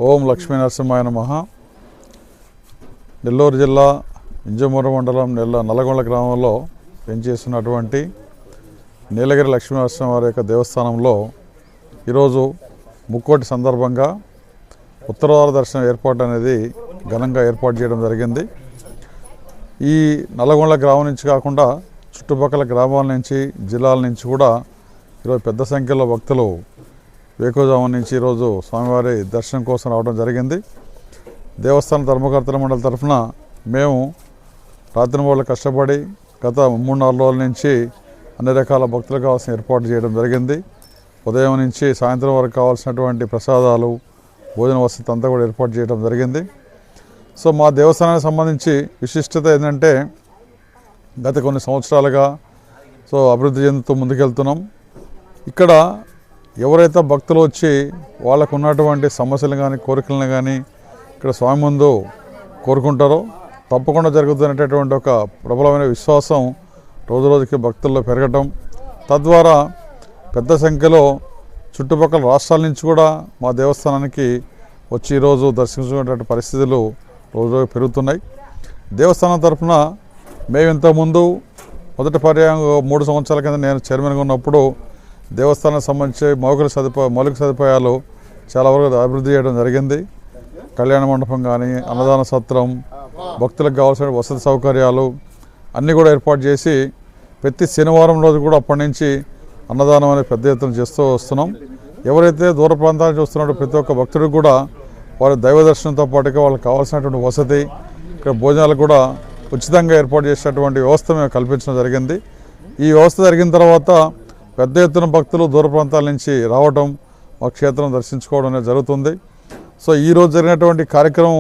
ఓం లక్ష్మీ నరసింహాయ నమః. నెల్లూరు జిల్లా ఇంజమూరు మండలం నల్లగొండ గ్రామంలో పెంచేస్తున్నటువంటి నీలగిరి లక్ష్మీ నరసింహవారి యొక్క దేవస్థానంలో ఈరోజు ముక్కోటి సందర్భంగా ఉత్తరవార దర్శనం ఏర్పాటు అనేది ఘనంగా ఏర్పాటు చేయడం జరిగింది. ఈ నల్లగొండ గ్రామం నుంచి కాకుండా చుట్టుపక్కల గ్రామాల నుంచి జిల్లాల నుంచి కూడా ఈరోజు పెద్ద సంఖ్యలో భక్తులు వేకువజామున నుంచి ఈరోజు స్వామివారి దర్శనం కోసం రావడం జరిగింది. దేవస్థాన ధర్మకర్తల మండలి తరఫున మేము రాత్రింబవళ్ళు కష్టపడి గత 3-4 రోజుల నుంచి అన్ని రకాల భక్తులకు కావాల్సిన ఏర్పాటు చేయడం జరిగింది. ఉదయం నుంచి సాయంత్రం వరకు కావాల్సినటువంటి ప్రసాదాలు, భోజన వసతి అంతా కూడా ఏర్పాటు చేయడం జరిగింది. సో మా దేవస్థానానికి సంబంధించి విశిష్టత ఏంటంటే గత కొన్ని సంవత్సరాలుగా అభివృద్ధి చెందుతూ ముందుకెళ్తున్నాం. ఇక్కడ ఎవరైతే భక్తులు వచ్చి వాళ్ళకు ఉన్నటువంటి సమస్యలు కానీ కోరికలను కానీ ఇక్కడ స్వామి ముందు కోరుకుంటారో తప్పకుండా జరుగుతున్నటువంటి ఒక ప్రబలమైన విశ్వాసం రోజురోజుకి భక్తుల్లో పెరగటం, తద్వారా పెద్ద సంఖ్యలో చుట్టుపక్కల రాష్ట్రాల నుంచి కూడా మా దేవస్థానానికి వచ్చి ఈరోజు దర్శించుకునేటువంటి పరిస్థితులు రోజు పెరుగుతున్నాయి. దేవస్థానం తరఫున మేము ఇంతకుముందు మొదటి పర్యాయం 3 సంవత్సరాల కింద నేను చైర్మన్గా ఉన్నప్పుడు దేవస్థానానికి సంబంధించి మౌలిక సదుపాయాలు చాలా వరకు అభివృద్ధి చేయడం జరిగింది. కళ్యాణ మండపం కానీ, అన్నదాన సత్రం, భక్తులకు కావాల్సిన వసతి సౌకర్యాలు అన్నీ కూడా ఏర్పాటు చేసి ప్రతి శనివారం రోజు కూడా అప్పటి నుంచి అన్నదానం అనేది పెద్ద ఎత్తున చేస్తూ వస్తున్నాం. ఎవరైతే దూర ప్రాంతానికి చూస్తున్నారో ప్రతి ఒక్క భక్తుడికి కూడా వారి దైవ దర్శనంతో పాటుగా వాళ్ళకి కావాల్సినటువంటి వసతి, ఇక్కడ భోజనాలు కూడా ఉచితంగా ఏర్పాటు చేసేటువంటి వ్యవస్థ మేము కల్పించడం జరిగింది. ఈ వ్యవస్థ జరిగిన తర్వాత పెద్ద ఎత్తున భక్తులు దూర ప్రాంతాల నుంచి రావడం, మా క్షేత్రం దర్శించుకోవడం అనేది జరుగుతుంది. సో ఈరోజు జరిగినటువంటి కార్యక్రమం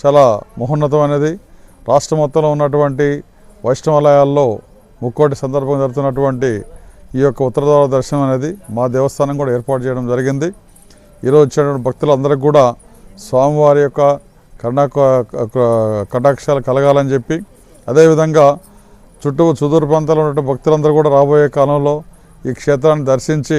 చాలా మహోన్నతమైనది. రాష్ట్రం మొత్తంలో ఉన్నటువంటి వైష్ణవాలయాల్లో ముక్కోటి సందర్భంగా జరుగుతున్నటువంటి ఈ యొక్క ఉత్తరద్వార దర్శనం అనేది మా దేవస్థానం కూడా ఏర్పాటు చేయడం జరిగింది. ఈరోజు వచ్చినటువంటి భక్తులందరికీ కూడా స్వామివారి యొక్క కటాక్షాలు కలగాలని చెప్పి, అదేవిధంగా సుదూర ప్రాంతాల్లో ఉన్నటువంటి భక్తులందరూ కూడా రాబోయే కాలంలో ఈ క్షేత్రాన్ని దర్శించి